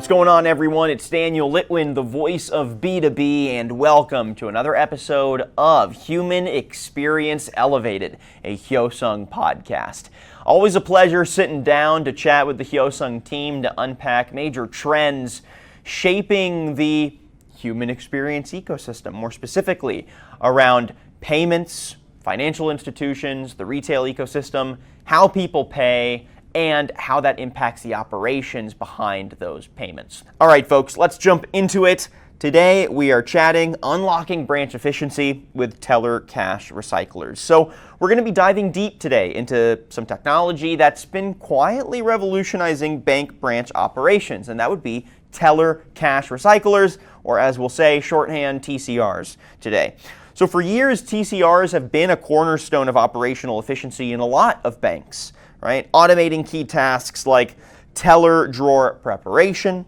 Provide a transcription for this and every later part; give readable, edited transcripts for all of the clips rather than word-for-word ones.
What's going on, everyone? It's Daniel Litwin, the voice of B2B, and welcome to another episode of Human Experience Elevated, a Hyosung podcast. Always a pleasure sitting down to chat with the Hyosung team to unpack major trends shaping the human experience ecosystem, more specifically around payments, financial institutions, the retail ecosystem, how people pay, and how that impacts the operations behind those payments. All right, folks, let's jump into it. Today, we are chatting unlocking branch efficiency with teller cash recyclers. So we're going to be diving deep today into some technology that's been quietly revolutionizing bank branch operations, and that would be teller cash recyclers, or as we'll say, shorthand TCRs today. So for years, TCRs have been a cornerstone of operational efficiency in a lot of banks. Right? Automating key tasks like teller drawer preparation,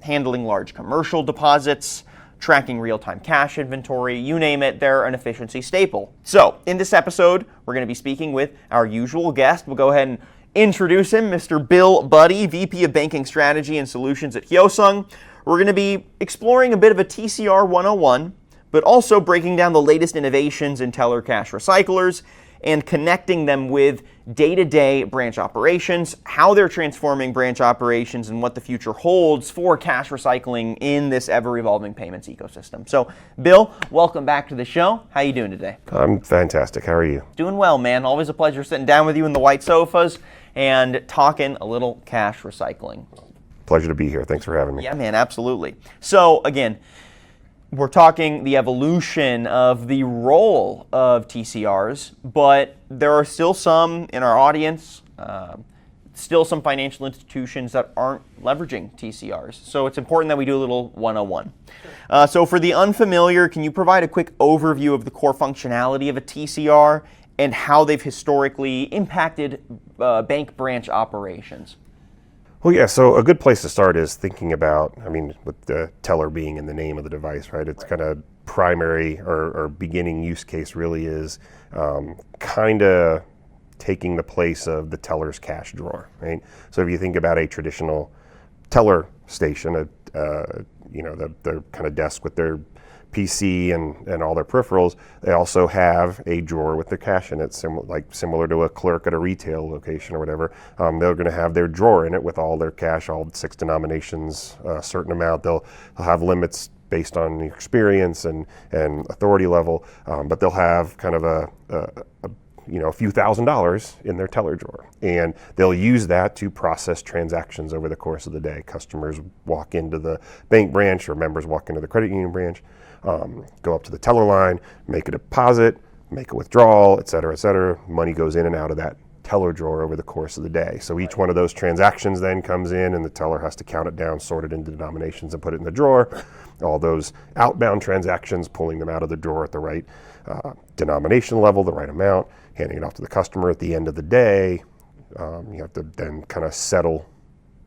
handling large commercial deposits, tracking real-time cash inventory, you name it, they're an efficiency staple. So in this episode, we're going to be speaking with our usual guest. We'll go ahead and introduce him, Mr. Bill Buddy, VP of Banking Strategy and Solutions at Hyosung. We're going to be exploring a bit of a TCR 101, but also breaking down the latest innovations in teller cash recyclers and connecting them with day-to-day branch operations, how they're transforming branch operations, and what the future holds for cash recycling in this ever-evolving payments ecosystem. So, Bill, welcome back to the show. How you doing today? I'm fantastic. How are you? Doing well, man. Always a pleasure sitting down with you in the white sofas and talking a little cash recycling. Pleasure to be here. Thanks for having me. Yeah, man, absolutely. So, again, we're talking the evolution of the role of TCRs, but there are still some in our audience, still some financial institutions that aren't leveraging TCRs. So it's important that we do a little 101. So for the unfamiliar, can you provide a quick overview of the core functionality of a TCR and how they've historically impacted bank branch operations? Well, yeah, so a good place to start is thinking about, with the teller being in the name of the device, right? It's kind of primary or beginning use case really is kind of taking the place of the teller's cash drawer, right? So if you think about a traditional teller station, the kind of desk with their PC and all their peripherals, they also have a drawer with their cash in it, similar to a clerk at a retail location or whatever. They're going to have their drawer in it with all their cash, all 6 denominations, a certain amount. They'll have limits based on experience and authority level, but they'll have kind of a few $1,000s in their teller drawer. And they'll use that to process transactions over the course of the day. Customers walk into the bank branch or members walk into the credit union branch, go up to the teller line, make a deposit, make a withdrawal, et cetera. Money goes in and out of that teller drawer over the course of the day. So each one of those transactions then comes in and the teller has to count it down, sort it into denominations and put it in the drawer. All those outbound transactions, pulling them out of the drawer at the right denomination level, the right amount, handing it off to the customer at the end of the day. You have to then kind of settle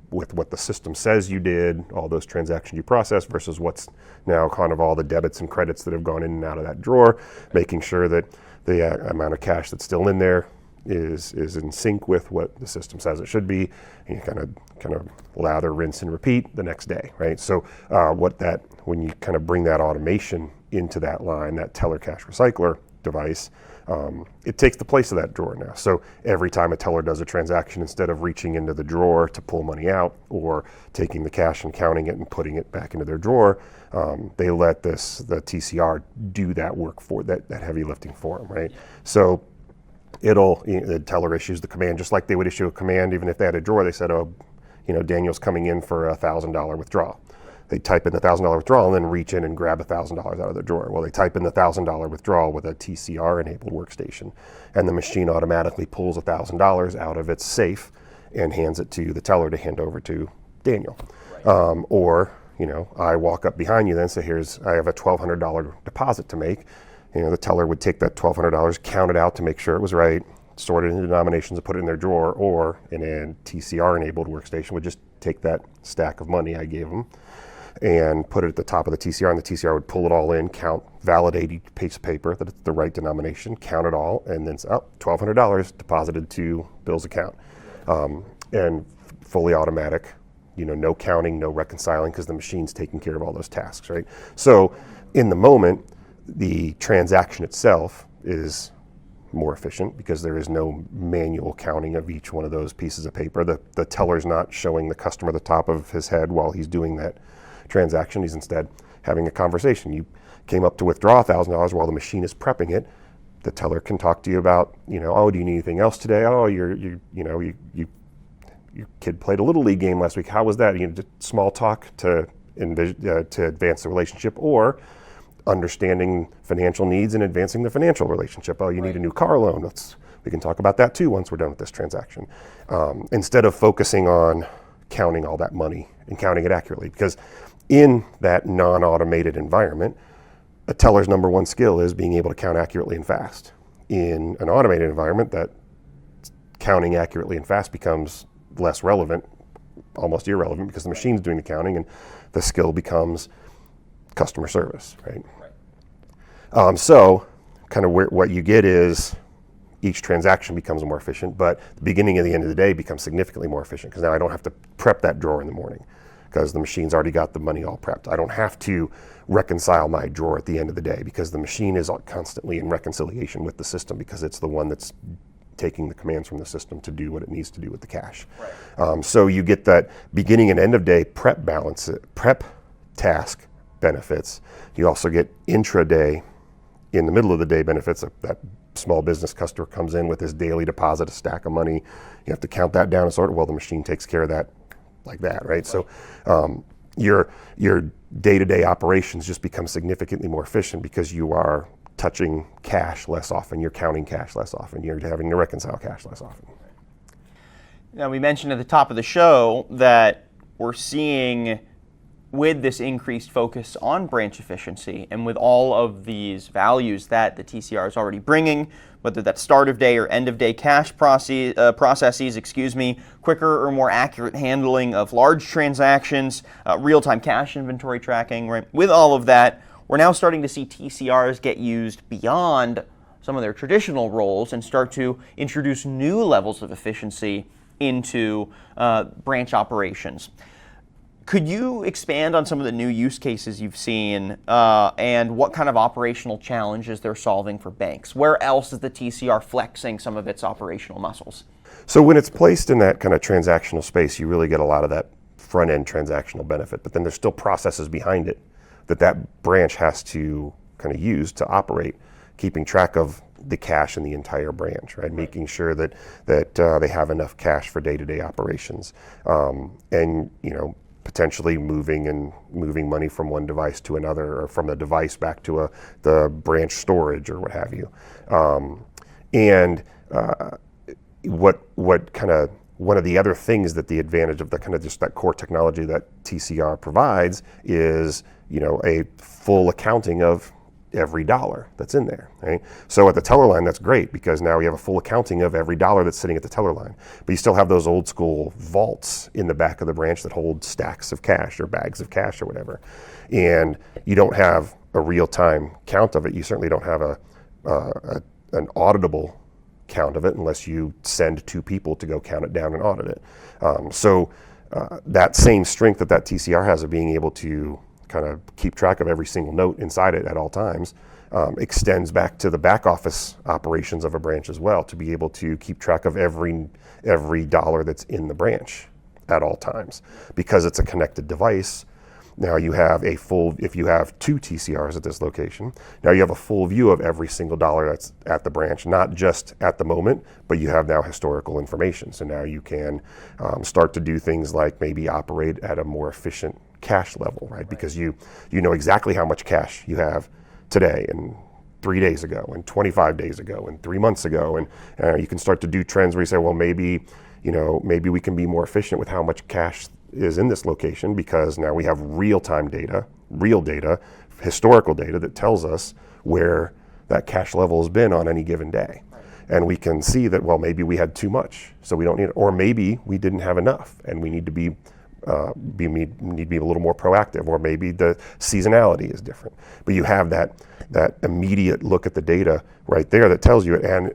with what the system says you did, all those transactions you processed versus what's now kind of all the debits and credits that have gone in and out of that drawer, making sure that the amount of cash that's still in there is in sync with what the system says it should be, and you kind of lather, rinse, and repeat the next day, right? So when you kind of bring that automation into that line, that teller cash recycler device, it takes the place of that drawer now. So every time a teller does a transaction, instead of reaching into the drawer to pull money out or taking the cash and counting it and putting it back into their drawer, they let the TCR do that work for that heavy lifting for them, right? So the teller issues the command just like they would issue a command even if they had a drawer. They said, Daniel's coming in for $1,000 withdrawal. They type in the $1,000 withdrawal and then reach in and grab $1,000 out of the drawer. Well, they type in the $1,000 withdrawal with a TCR-enabled workstation, and the machine automatically pulls $1,000 out of its safe and hands it to the teller to hand over to Daniel. Right. I walk up behind you then, so I have a $1,200 deposit to make. The teller would take that $1,200, count it out to make sure it was right, sort it into denominations and put it in their drawer, or in a TCR-enabled workstation would just take that stack of money I gave them and put it at the top of the TCR, and the TCR would pull it all in, count, validate each piece of paper that it's the right denomination, count it all, and then $1,200 deposited to Bill's account. And fully automatic no counting, no reconciling, because the machine's taking care of all those tasks, right? So in the moment, the transaction itself is more efficient because there is no manual counting of each one of those pieces of paper. The teller's not showing the customer the top of his head while he's doing that transaction. He's instead having a conversation. You came up to withdraw $1,000 while the machine is prepping it. The teller can talk to you about, oh, do you need anything else today? Oh, your kid played a little league game last week. How was that? Just small talk to advance the relationship, or understanding financial needs and advancing the financial relationship. Oh, you need a new car loan. We can talk about that too once we're done with this transaction. Instead of focusing on counting all that money and counting it accurately, because in that non-automated environment, a teller's number one skill is being able to count accurately and fast. In an automated environment, that counting accurately and fast becomes less relevant, almost irrelevant, because the machine's doing the counting and the skill becomes customer service, right? So kind of what you get is each transaction becomes more efficient, but the beginning and the end of the day becomes significantly more efficient, because now I don't have to prep that drawer in the morning because the machine's already got the money all prepped. I don't have to reconcile my drawer at the end of the day because the machine is constantly in reconciliation with the system, because it's the one that's taking the commands from the system to do what it needs to do with the cash. Right. So you get that beginning and end of day prep task benefits. You also get intraday, in the middle of the day benefits. That small business customer comes in with his daily deposit, a stack of money. You have to count that down and sort of, well, the machine takes care of that like that, right? So your day-to-day operations just become significantly more efficient because you are touching cash less often, you're counting cash less often, you're having to reconcile cash less often. Now, we mentioned at the top of the show that we're seeing, with this increased focus on branch efficiency and with all of these values that the TCR is already bringing, whether that's start of day or end of day cash processes, quicker or more accurate handling of large transactions, real-time cash inventory tracking, right? With all of that, we're now starting to see TCRs get used beyond some of their traditional roles and start to introduce new levels of efficiency into branch operations. Could you expand on some of the new use cases you've seen and what kind of operational challenges they're solving for banks? Where else is the TCR flexing some of its operational muscles? So when it's placed in that kind of transactional space, you really get a lot of that front-end transactional benefit, but then there's still processes behind it that branch has to kind of use to operate, keeping track of the cash in the entire branch, right? Making sure that they have enough cash for day-to-day operations, and potentially moving money from one device to another, or from the device back to the branch storage or what have you. What kind of one of the other things that the advantage of the kind of just that core technology that TCR provides is, a full accounting of every dollar that's in there, right? So at the teller line, that's great because now we have a full accounting of every dollar that's sitting at the teller line. But you still have those old school vaults in the back of the branch that hold stacks of cash or bags of cash or whatever. And you don't have a real-time count of it. You certainly don't have an auditable count of it unless you send two people to go count it down and audit it. So that same strength that TCR has of being able to kind of keep track of every single note inside it at all times extends back to the back office operations of a branch as well, to be able to keep track of every dollar that's in the branch at all times. Because it's a connected device, now you have if you have two TCRs at this location, now you have a full view of every single dollar that's at the branch, not just at the moment, but you have now historical information. So now you can start to do things like maybe operate at a more efficient cash level, right? Because you know exactly how much cash you have today and 3 days ago and 25 days ago and 3 months ago, and you can start to do trends where you say, well, maybe we can be more efficient with how much cash is in this location, because now we have real data, historical data that tells us where that cash level has been on any given day. And we can see that, well, maybe we had too much, so we don't need it, or maybe we didn't have enough and we need to be a little more proactive, or maybe the seasonality is different. But you have that immediate look at the data right there that tells you it. And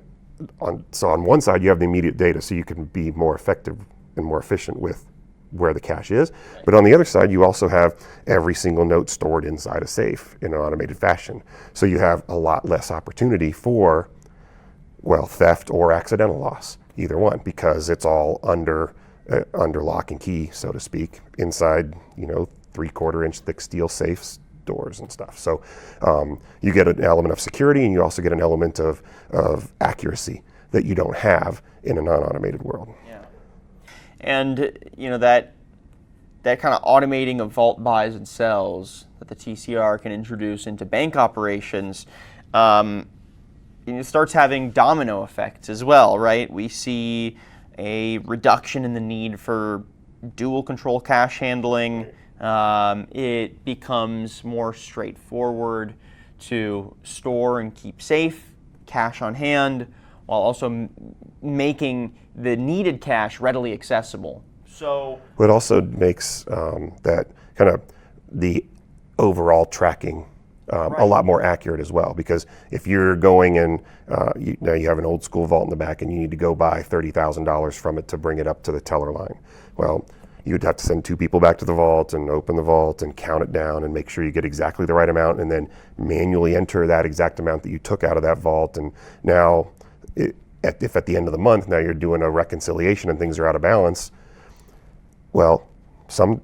on one side you have the immediate data, so you can be more effective and more efficient with where the cash is. But on the other side, you also have every single note stored inside a safe in an automated fashion. So you have a lot less opportunity for, well, theft or accidental loss, either one, because it's all under lock and key, so to speak, inside, 3/4 inch thick steel safes, doors and stuff. So you get an element of security, and you also get an element of accuracy that you don't have in a non-automated world. Yeah. And that kind of automating of vault buys and sells that the TCR can introduce into bank operations, it starts having domino effects as well, right? We see a reduction in the need for dual control cash handling. It becomes more straightforward to store and keep safe cash on hand, while also making the needed cash readily accessible. So it also makes that kind of the overall tracking a lot more accurate as well, because if you're going and you have an old school vault in the back and you need to go buy $30,000 from it to bring it up to the teller line, well, you'd have to send 2 people back to the vault and open the vault and count it down and make sure you get exactly the right amount, and then manually enter that exact amount that you took out of that vault. And now if at the end of the month now you're doing a reconciliation and things are out of balance, well,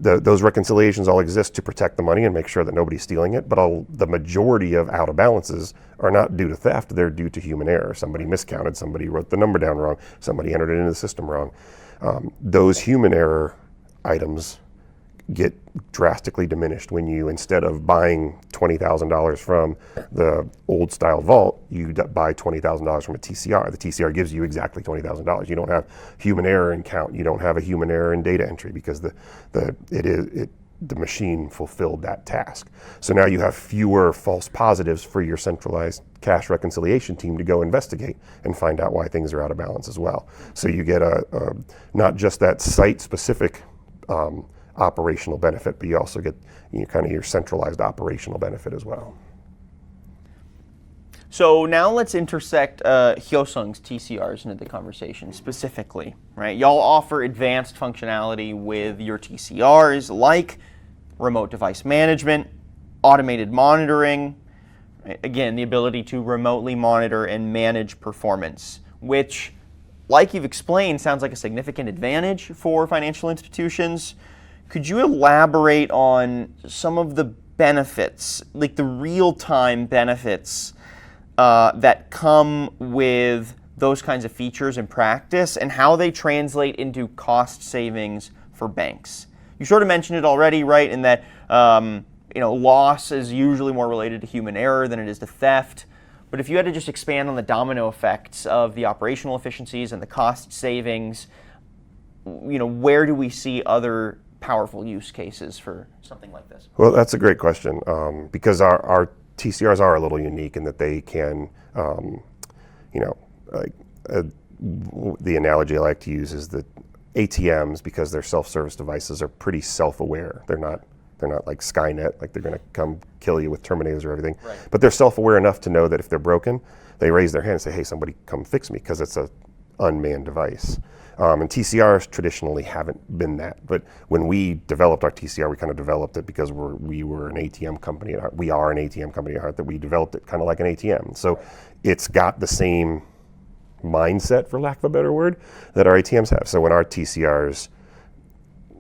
those reconciliations all exist to protect the money and make sure that nobody's stealing it, but the majority of out of balances are not due to theft, they're due to human error. Somebody miscounted, somebody wrote the number down wrong, somebody entered it into the system wrong. Those human error items get drastically diminished when you, instead of buying $20,000 from the old style vault, you buy $20,000 from a TCR. The TCR gives you exactly $20,000. You don't have human error in count. You don't have a human error in data entry, because the machine fulfilled that task. So now you have fewer false positives for your centralized cash reconciliation team to go investigate and find out why things are out of balance as well. So you get not just that site specific operational benefit, but you also get kind of your centralized operational benefit as well. So now let's intersect Hyosung's TCRs into the conversation specifically, right? Y'all offer advanced functionality with your TCRs like remote device management, automated monitoring, right? Again, the ability to remotely monitor and manage performance, which, like you've explained, sounds like a significant advantage for financial institutions. Could you elaborate on some of the benefits, like the real-time benefits that come with those kinds of features in practice, and how they translate into cost savings for banks? You sort of mentioned it already, right, in that loss is usually more related to human error than it is to theft. But if you had to just expand on the domino effects of the operational efficiencies and the cost savings, where do we see other powerful use cases for something like this? Well, that's a great question, because our TCRs are a little unique in that they can, the analogy I like to use is that ATMs, because they're self-service devices, are pretty self-aware. They're not like Skynet, like they're going to come kill you with Terminators or everything. Right. But they're self-aware enough to know that if they're broken, they raise their hand and say, "Hey, somebody come fix me," because it's an unmanned device. And TCRs traditionally haven't been that. But when we developed our TCR, we kind of developed it because we were an ATM company at heart. We are an ATM company at heart, that we developed it kind of like an ATM. So it's got the same mindset, for lack of a better word, that our ATMs have. So when our TCRs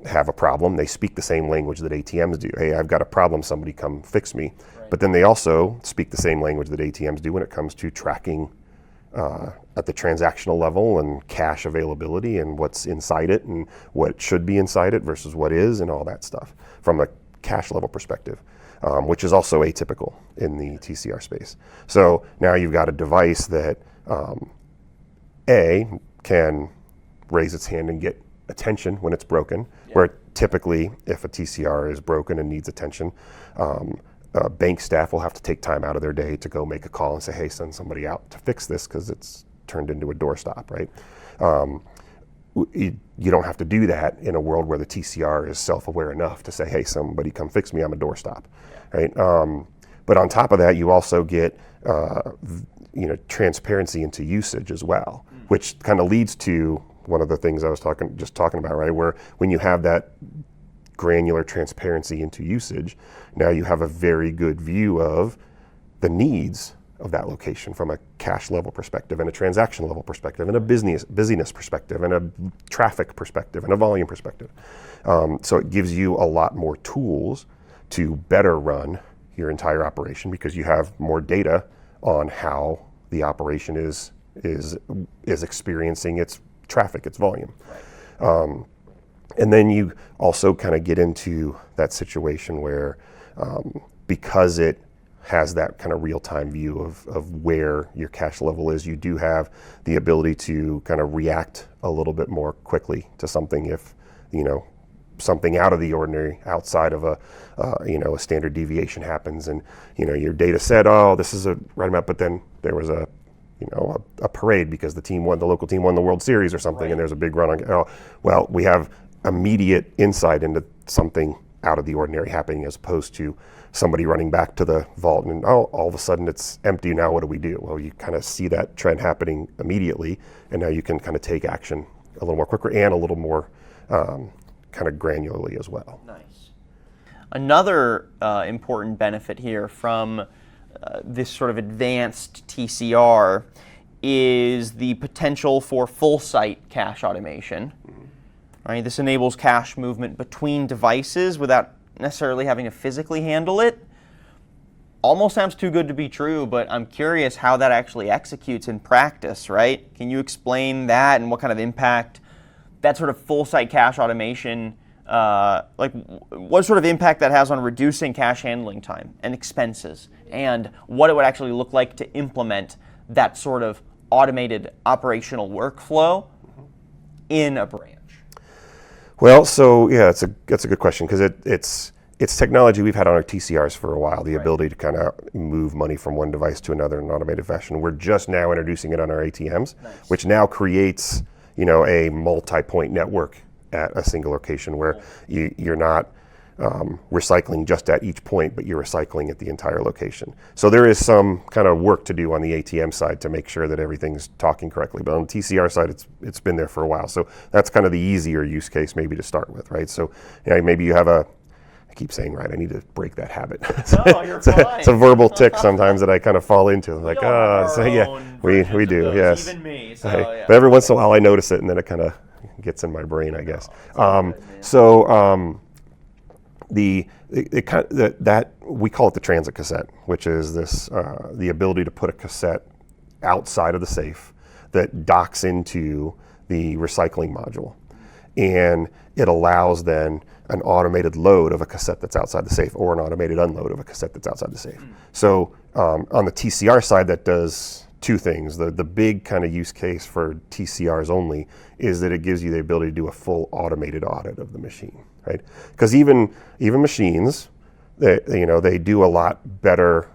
have a problem, they speak the same language that ATMs do. "Hey, I've got a problem, somebody come fix me." Right. But then they also speak the same language that ATMs do when it comes to tracking at the transactional level and cash availability and what's inside it and what should be inside it versus what is, and all that stuff from a cash level perspective, which is also atypical in the TCR space. So now you've got a device that can raise its hand and get attention when it's broken, where typically if a TCR is broken and needs attention, bank staff will have to take time out of their day to go make a call and say, "Hey, send somebody out to fix this because it's turned into a doorstop," right? You don't have to do that in a world where the TCR is self-aware enough to say, "Hey, somebody come fix me, I'm a doorstop," right? But on top of that, you also get transparency into usage as well, which kind of leads to one of the things I was talking about, right? Where when you have that granular transparency into usage, now you have a very good view of the needs of that location from a cache level perspective and a transaction level perspective and a busyness perspective and a traffic perspective and a volume perspective. So it gives you a lot more tools to better run your entire operation because you have more data on how the operation is experiencing its traffic, its volume. Right. And then you also kind of get into that situation where because it has that kind of real-time view of where your cache level is, you do have the ability to kind of react a little bit more quickly to something if, something out of the ordinary outside of a standard deviation happens and, your data said, oh, this is a right amount, but then there was a parade because the local team won the World Series or something, right. And there's a big run on, we have immediate insight into something out of the ordinary happening as opposed to somebody running back to the vault and all of a sudden it's empty. Now what do we do? Well, you kind of see that trend happening immediately, and now you can kind of take action a little more quicker and a little more kind of granularly as well. Nice. Another important benefit here from this sort of advanced TCR is the potential for full site cache automation. Mm-hmm. Right? This enables cache movement between devices without necessarily having to physically handle it. Almost sounds too good to be true, but I'm curious how that actually executes in practice, right? Can you explain that and what kind of impact that sort of full site cache automation, what sort of impact that has on reducing cache handling time and expenses, and what it would actually look like to implement that sort of automated operational workflow in a branch? Well, so yeah, that's a good question because it's technology we've had on our TCRs for a while, the right. ability to kind of move money from one device to another in an automated fashion. We're just now introducing it on our ATMs, nice. Which now creates a multi-point network at a single location where you're not recycling just at each point, but you're recycling at the entire location. So there is some kind of work to do on the ATM side to make sure that everything's talking correctly. But on the TCR side, it's been there for a while. So that's kind of the easier use case maybe to start with, right? So maybe you have I keep saying right, I need to break that habit. No, you're fine. It's a verbal tick sometimes that I kind of fall into. Like, so yeah, we do, yes. Even me, so okay. Yeah. But every once in a while I notice it and then it kind of gets in my brain, I guess. That we call it the transit cassette, which is this the ability to put a cassette outside of the safe that docks into the recycling module, and it allows then an automated load of a cassette that's outside the safe or an automated unload of a cassette that's outside the safe. So on the TCR side, that does two things. The big kind of use case for TCRs only is that it gives you the ability to do a full automated audit of the machine, right? Because even machines, they do a lot better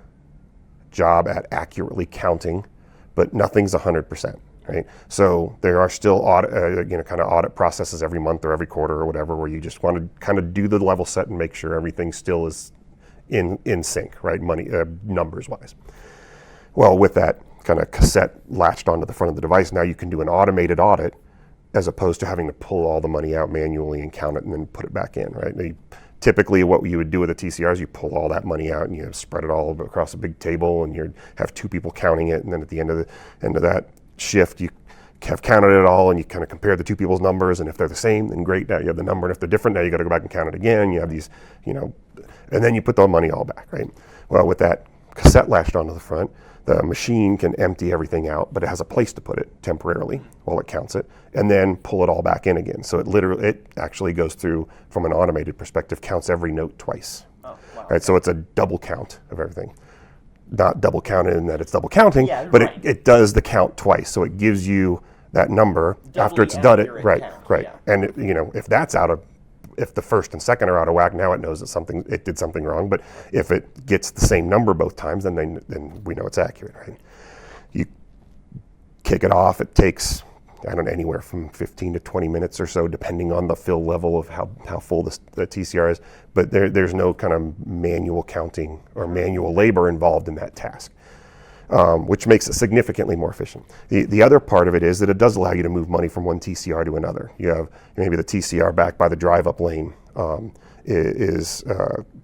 job at accurately counting, but nothing's 100%, right? So there are still audit processes every month or every quarter or whatever, where you just want to kind of do the level set and make sure everything still is in sync, right? Numbers wise. Well, with that kind of cassette latched onto the front of the device, now you can do an automated audit as opposed to having to pull all the money out manually and count it and then put it back in, right? Typically what you would do with the TCRs, you pull all that money out and you spread it all across a big table and you have two people counting it, and then at the end of that shift, you have counted it all and you kind of compare the two people's numbers, and if they're the same, then great, now you have the number, and if they're different, now you got to go back and count it again. You have these, and then you put the money all back, right? Well, with that cassette latched onto the front, the machine can empty everything out, but it has a place to put it temporarily while it counts it, and then pull it all back in again. So it actually goes through, from an automated perspective, counts every note twice. Oh, wow. Right, so it's a double count of everything. Not double counted in that it's double counting, but right. it does the count twice. So it gives you that number doubly after it's done it. Right, count, right. Yeah. And if the first and second are out of whack, now it knows that it did something wrong. But if it gets the same number both times, then we know it's accurate, right? You kick it off. It takes, anywhere from 15 to 20 minutes or so, depending on the fill level of how full the TCR is. But there's no kind of manual counting or manual labor involved in that task. which makes it significantly more efficient. The other part of it is that it does allow you to move money from one TCR to another. You have maybe the TCR back by the drive-up lane is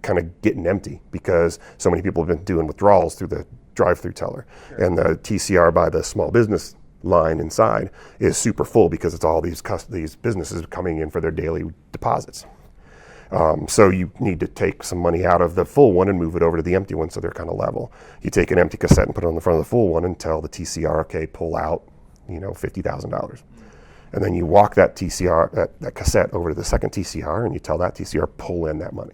kind of getting empty because so many people have been doing withdrawals through the drive-through teller. Sure. And the TCR by the small business line inside is super full because it's all these businesses coming in for their daily deposits. So you need to take some money out of the full one and move it over to the empty one so they're kind of level. You take an empty cassette and put it on the front of the full one and tell the TCR, okay, pull out, $50,000. And then you walk that TCR, that cassette over to the second TCR and you tell that TCR, pull in that money.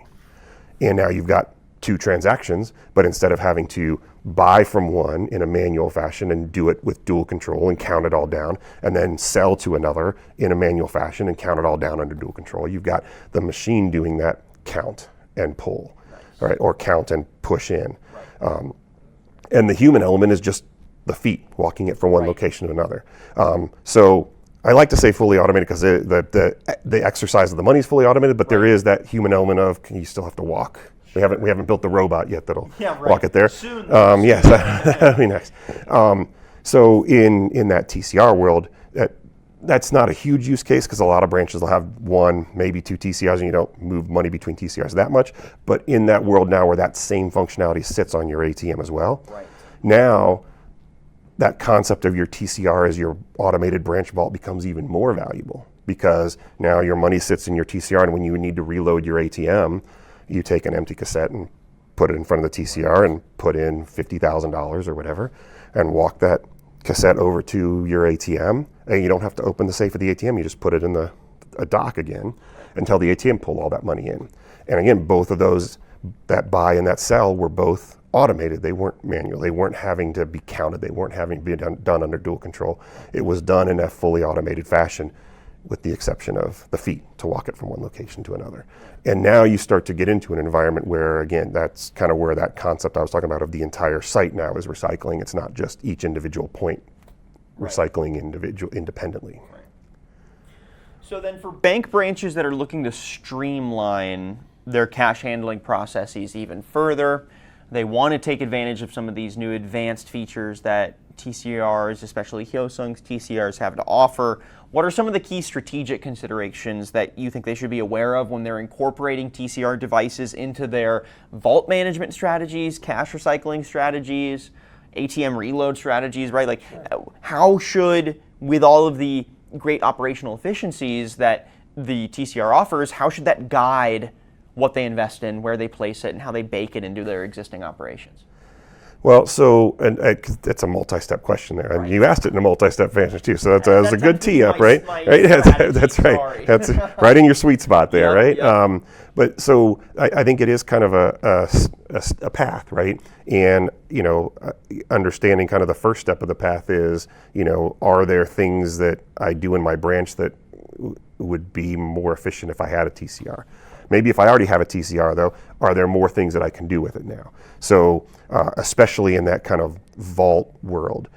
And now you've got two transactions, but instead of having to buy from one in a manual fashion and do it with dual control and count it all down, and then sell to another in a manual fashion and count it all down under dual control, you've got the machine doing that count and pull, right? Or count and push in. And the human element is just the feet walking it from one location to another. So I like to say fully automated because the exercise of the money is fully automated, but there is that human element of you still have to walk. We haven't built the robot yet that'll walk it there. Soon. Yes, that'd be nice. So in that TCR world, that's not a huge use case because a lot of branches will have one, maybe two TCRs, and you don't move money between TCRs that much. But in that world now where that same functionality sits on your ATM as well, now that concept of your TCR as your automated branch vault becomes even more valuable because now your money sits in your TCR, and when you need to reload your ATM, you take an empty cassette and put it in front of the TCR and put in $50,000 or whatever and walk that cassette over to your ATM, and you don't have to open the safe of the ATM. You just put it in a dock again and tell the ATM pull all that money in. And again, both of those, that buy and that sell, were both automated. They weren't manual. They weren't having to be counted. They weren't having to be done under dual control. It was done in a fully automated fashion, with the exception of the feet to walk it from one location to another. And now you start to get into an environment where, again, that's kind of where that concept I was talking about of the entire site now is recycling. It's not just each individual point recycling independently. Right. So then for bank branches that are looking to streamline their cash handling processes even further, they want to take advantage of some of these new advanced features that TCRs, especially Hyosung's TCRs, have to offer. What are some of the key strategic considerations that you think they should be aware of when they're incorporating TCR devices into their vault management strategies, cash recycling strategies, ATM reload strategies, right? Like, how should, with all of the great operational efficiencies that the TCR offers, how should that guide what they invest in, where they place it, and how they bake it into their existing operations? Well, so and it's a multi-step question there, and you asked it in a multi-step fashion too. So that's a good tee up, right? That's right. That's right in your sweet spot there, right? Yep. But so I think it is kind of a path, right? And understanding kind of the first step of the path is, are there things that I do in my branch that would be more efficient if I had a TCR? Maybe if I already have a TCR, though, are there more things that I can do with it now? So especially in that kind of vault world,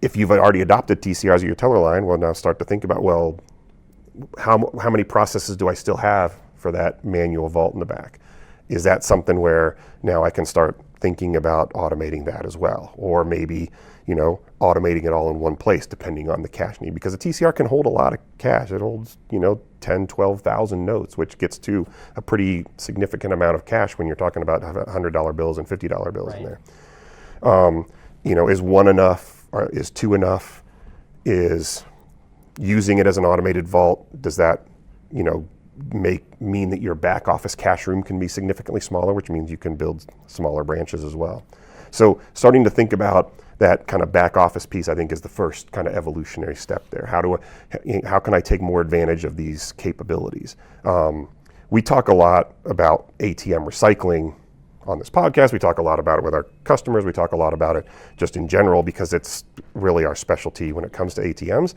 if you've already adopted TCRs as your teller line, well, now start to think about, well, how many processes do I still have for that manual vault in the back? Is that something where now I can start thinking about automating that as well? Or maybe, automating it all in one place depending on the cash need, because a TCR can hold a lot of cash. It holds, 10, 12,000 notes, which gets to a pretty significant amount of cash when you're talking about $100 bills and $50 bills in there. Is one enough, or is two enough? Is using it as an automated vault, does that, mean that your back office cash room can be significantly smaller, which means you can build smaller branches as well. So starting to think about that kind of back office piece, I think, is the first kind of evolutionary step there. How can I take more advantage of these capabilities? We talk a lot about ATM recycling on this podcast. We talk a lot about it with our customers. We talk a lot about it just in general because it's really our specialty when it comes to ATMs.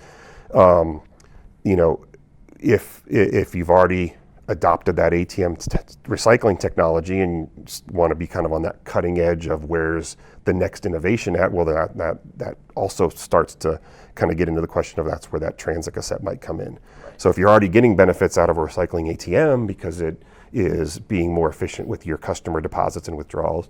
If you've already adopted that ATM recycling technology and want to be kind of on that cutting edge of where's the next innovation at, well, that also starts to kind of get into the question of that's where that transit cassette might come in. So if you're already getting benefits out of a recycling ATM because it is being more efficient with your customer deposits and withdrawals.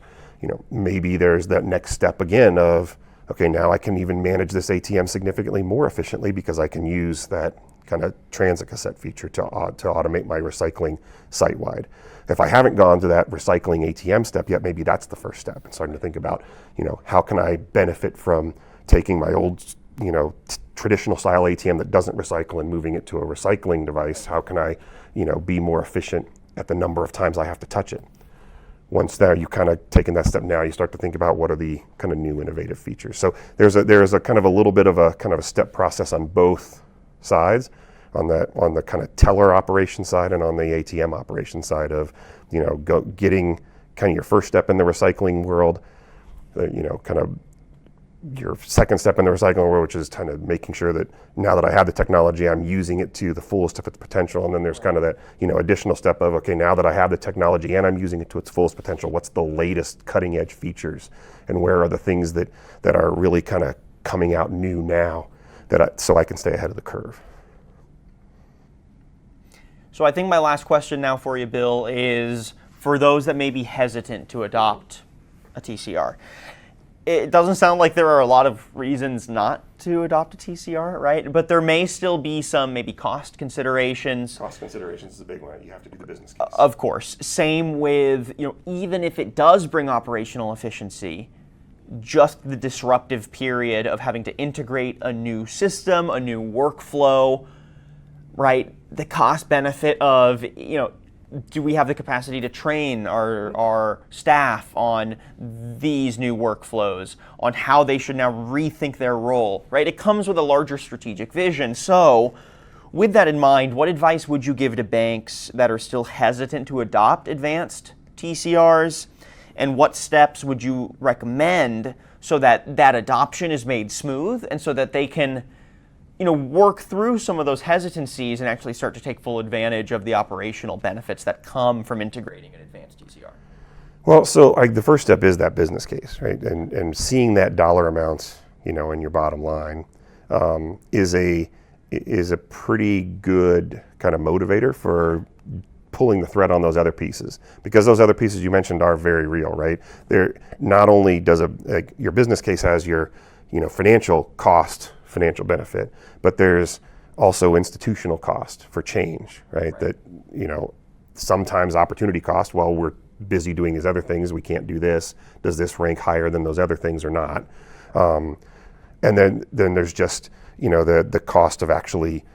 Maybe there's that next step again of, okay, now I can even manage this ATM significantly more efficiently because I can use that kind of transit cassette feature to automate my recycling site-wide. If I haven't gone to that recycling ATM step yet, maybe that's the first step and starting to think about, how can I benefit from taking my old, traditional style ATM that doesn't recycle and moving it to a recycling device? How can I, be more efficient at the number of times I have to touch it? Once now you've kind of taken that step, now you start to think about what are the kind of new innovative features. So there's a kind of a little bit of a kind of a step process on both sides, on the kind of teller operation side and on the ATM operation side of, getting kind of your first step in the recycling world, kind of your second step in the recycling world, which is kind of making sure that now that I have the technology, I'm using it to the fullest of its potential. And then there's kind of that, additional step of, okay, now that I have the technology and I'm using it to its fullest potential, what's the latest cutting edge features and where are the things that are really kind of coming out new now so I can stay ahead of the curve. So I think my last question now for you, Bill, is for those that may be hesitant to adopt a TCR. It doesn't sound like there are a lot of reasons not to adopt a TCR, right? But there may still be some maybe cost considerations. Cost considerations is a big one. You have to do the business case. Of course. Same with, even if it does bring operational efficiency, just the disruptive period of having to integrate a new system, a new workflow, right? The cost benefit of, do we have the capacity to train our staff on these new workflows, on how they should now rethink their role, right? It comes with a larger strategic vision. So with that in mind, what advice would you give to banks that are still hesitant to adopt advanced TCRs? And what steps would you recommend so that that adoption is made smooth and so that they can work through some of those hesitancies and actually start to take full advantage of the operational benefits that come from integrating an advanced TCR? Well, so the first step is that business case, right? And seeing that dollar amount, in your bottom line, is a pretty good kind of motivator for pulling the thread on those other pieces, because those other pieces you mentioned are very real, right? They're not only does your business case has your financial cost, financial benefit, but there's also institutional cost for change, right? That, sometimes opportunity cost, well, we're busy doing these other things, we can't do this. Does this rank higher than those other things or not? And then there's just, the cost of actually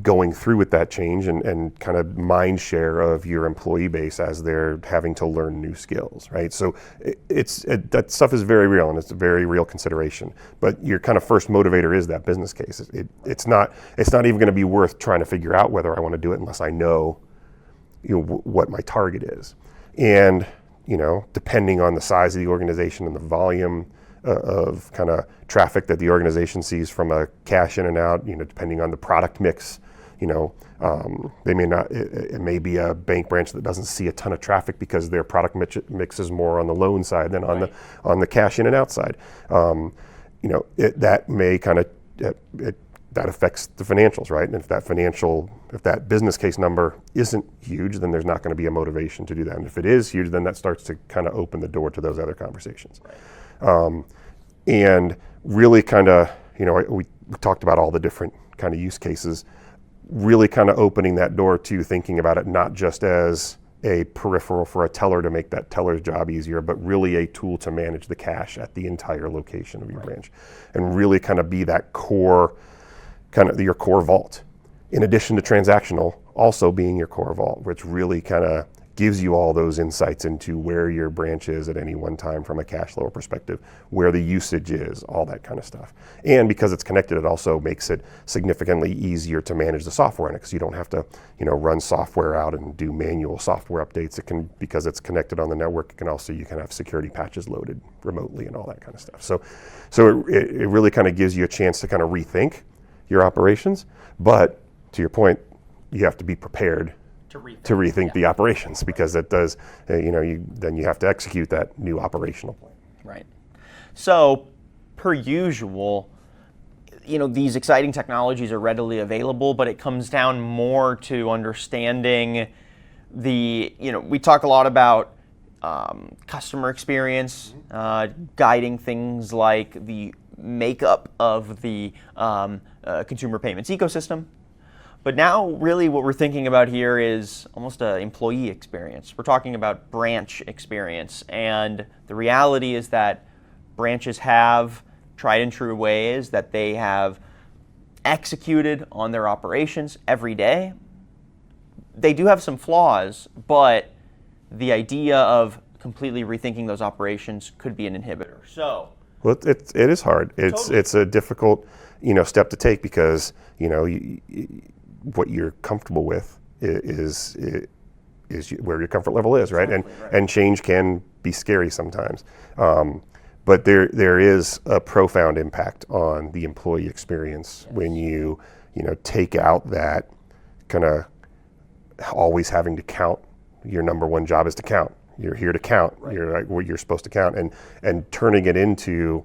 going through with that change and kind of mind share of your employee base as they're having to learn new skills, right? So that stuff is very real and it's a very real consideration. But your kind of first motivator is that business case. It's not even going to be worth trying to figure out whether I want to do it unless I know, what my target is. And depending on the size of the organization and the volume of kind of traffic that the organization sees from a cash in and out, depending on the product mix, they may not, it may be a bank branch that doesn't see a ton of traffic because their product mix is more on the loan side than on the cash in and out side. That may kind of, that affects the financials, right? And if that business case number isn't huge, then there's not going to be a motivation to do that. And if it is huge, then that starts to kind of open the door to those other conversations. Right. And really kind of, we talked about all the different kind of use cases, really kind of opening that door to thinking about it not just as a peripheral for a teller to make that teller's job easier, but really a tool to manage the cash at the entire location of your branch, and really kind of be that core, kind of your core vault. In addition to transactional, also being your core vault, which really kind of gives you all those insights into where your branch is at any one time from a cash flow perspective, where the usage is, all that kind of stuff. And because it's connected, it also makes it significantly easier to manage the software in it, because you don't have to, run software out and do manual software updates. It can, because it's connected on the network, you can have security patches loaded remotely and all that kind of stuff. So it really kind of gives you a chance to kind of rethink your operations, but to your point, you have to be prepared to rethink the operations, because it does, then you have to execute that new operational plan. Right. So, per usual, these exciting technologies are readily available, but it comes down more to understanding we talk a lot about customer experience, guiding things like the makeup of the consumer payments ecosystem. But now really what we're thinking about here is almost an employee experience. We're talking about branch experience. And the reality is that branches have tried and true ways that they have executed on their operations every day. They do have some flaws, but the idea of completely rethinking those operations could be an inhibitor. So, well, it is hard. It's a difficult, step to take because, what you're comfortable with is where your comfort level is, right? Exactly, right. And change can be scary sometimes. But there is a profound impact on the employee experience when you take out that kind of always having to count. Your number one job is to count. You're here to count. Right. You're like what you're supposed to count, and turning it into,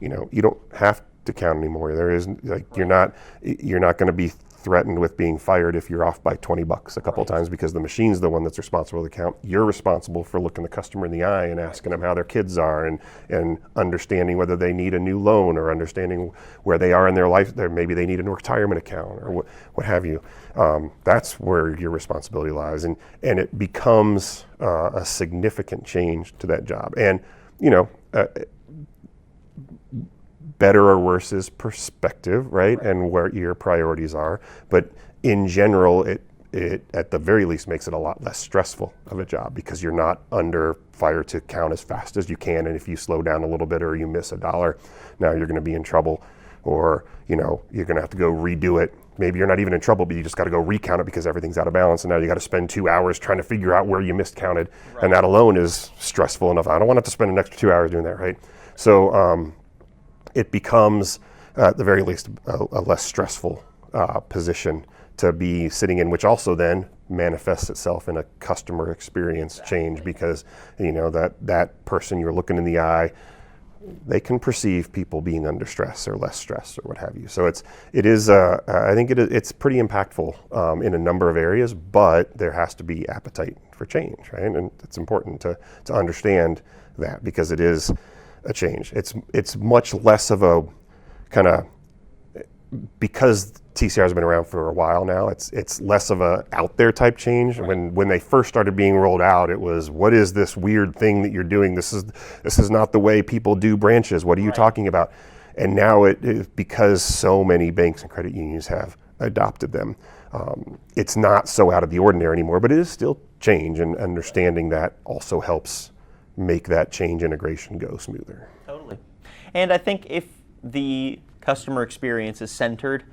you don't have to count anymore. There is you're not going to be threatened with being fired if you're off by $20 a couple of times because the machine's the one that's responsible to count. You're responsible for looking the customer in the eye and asking them how their kids are and understanding whether they need a new loan or understanding where they are in their life. Maybe they need a retirement account or what have you. That's where your responsibility lies, and it becomes a significant change to that job. And better or worse is perspective, right? And where your priorities are. But in general, it at the very least makes it a lot less stressful of a job because you're not under fire to count as fast as you can. And if you slow down a little bit or you miss $1, now you're going to be in trouble, or you're going to have to go redo it. Maybe you're not even in trouble, but you just got to go recount it because everything's out of balance. And now you got to spend 2 hours trying to figure out where you miscounted. Right. And that alone is stressful enough. I don't want to have to spend an extra 2 hours doing that, right? So, it becomes, at the very least, a less stressful position to be sitting in, which also then manifests itself in a customer experience change because, that person you're looking in the eye, they can perceive people being under stress or less stress or what have you. So I think it's pretty impactful in a number of areas, but there has to be appetite for change, right? And it's important to understand that because it is a change. It's much less of a kind of, because TCR has been around for a while now, it's less of a out there type change. Right. When they first started being rolled out, it was, what is this weird thing that you're doing? This is not the way people do branches. What are you talking about? And now it is because so many banks and credit unions have adopted them. It's not so out of the ordinary anymore, but it is still change, and understanding that also helps make that change integration go smoother. Totally. And I think if the customer experience is centered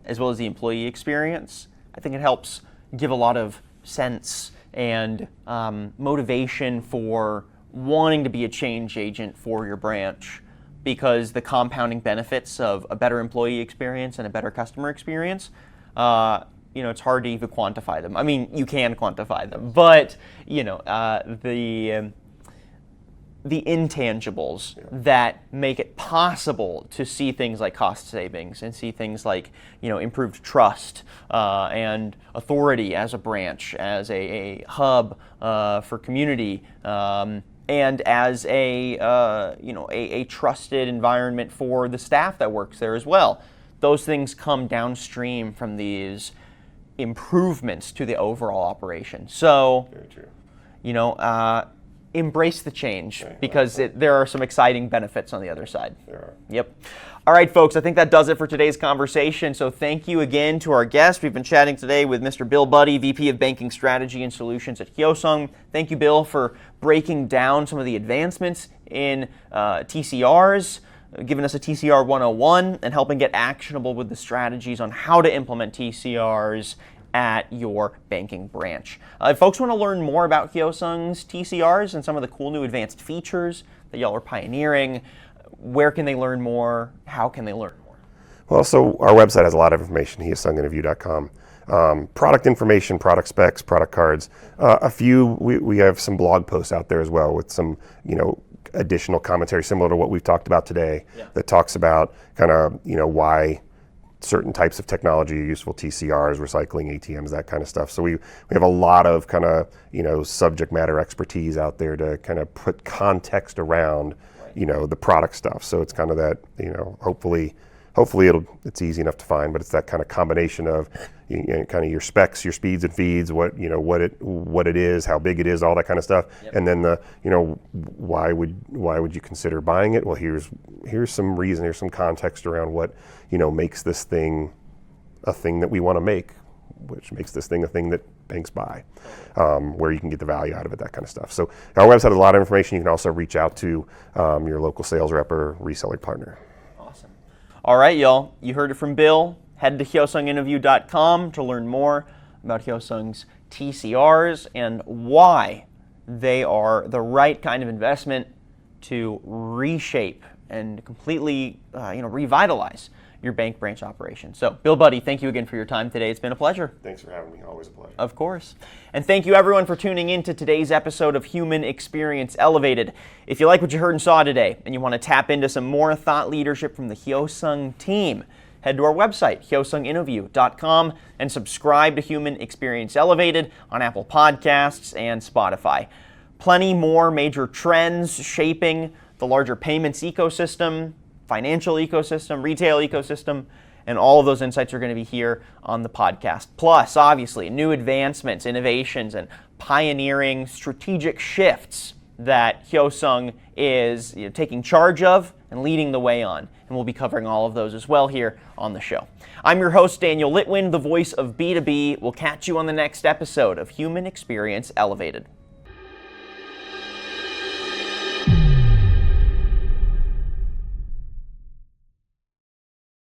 as well as the employee experience, I think it helps give a lot of sense and motivation for wanting to be a change agent for your branch, because the compounding benefits of a better employee experience and a better customer experience, it's hard to even quantify them. I mean, you can quantify them, but the intangibles that make it possible to see things like cost savings and see things like improved trust and authority as a branch, as a hub for community, and as a trusted environment for the staff that works there as well. Those things come downstream from these improvements to the overall operation. So, very true. Embrace the change, because there are some exciting benefits on the other side. There are. Yep. All right, folks, I think that does it for today's conversation. So thank you again to our guest. We've been chatting today with Mr. Bill Buddy, VP of Banking Strategy and Solutions at Hyosung. Thank you, Bill, for breaking down some of the advancements in TCRs, giving us a TCR 101, and helping get actionable with the strategies on how to implement TCRs at your banking branch. If folks want to learn more about Hyosung's TCRs and some of the cool new advanced features that y'all are pioneering, where can they learn more? How can they learn more? Well, so our website has a lot of information, hyosunginnovue.com. product information, product specs, product cards. We have some blog posts out there as well with some, additional commentary similar to what we've talked about today that talks about kind of, why certain types of technology are useful, TCRs, recycling, ATMs, that kind of stuff. So we have a lot of kind of, subject matter expertise out there to kind of put context around, the product stuff. So it's kind of that, hopefully it's easy enough to find, but it's that kind of combination of kind of your specs, your speeds and feeds, what it is, how big it is, all that kind of stuff. And then why would you consider buying it? Well, here's some reason, here's some context around what makes this thing a thing that we want to make, which makes this thing a thing that banks buy, where you can get the value out of it, that kind of stuff. So our website has a lot of information. You can also reach out to your local sales rep or reseller partner. Awesome. All right, y'all. You heard it from Bill. Head to Hyosunginnovue.com to learn more about Hyosung's TCRs and why they are the right kind of investment to reshape and completely revitalize your bank branch operation. So, Bill Buddy, thank you again for your time today. It's been a pleasure. Thanks for having me. Always a pleasure. Of course. And thank you everyone for tuning in to today's episode of Human Experience Elevated. If you like what you heard and saw today and you want to tap into some more thought leadership from the Hyosung team, head to our website, Hyosunginnovue.com, and subscribe to Human Experience Elevated on Apple Podcasts and Spotify. Plenty more major trends shaping the larger payments ecosystem, financial ecosystem, retail ecosystem, and all of those insights are going to be here on the podcast. Plus, obviously, new advancements, innovations, and pioneering strategic shifts that Hyosung is taking charge of and leading the way on. And we'll be covering all of those as well here on the show. I'm your host, Daniel Litwin, the voice of B2B. We'll catch you on the next episode of Human Experience Elevated.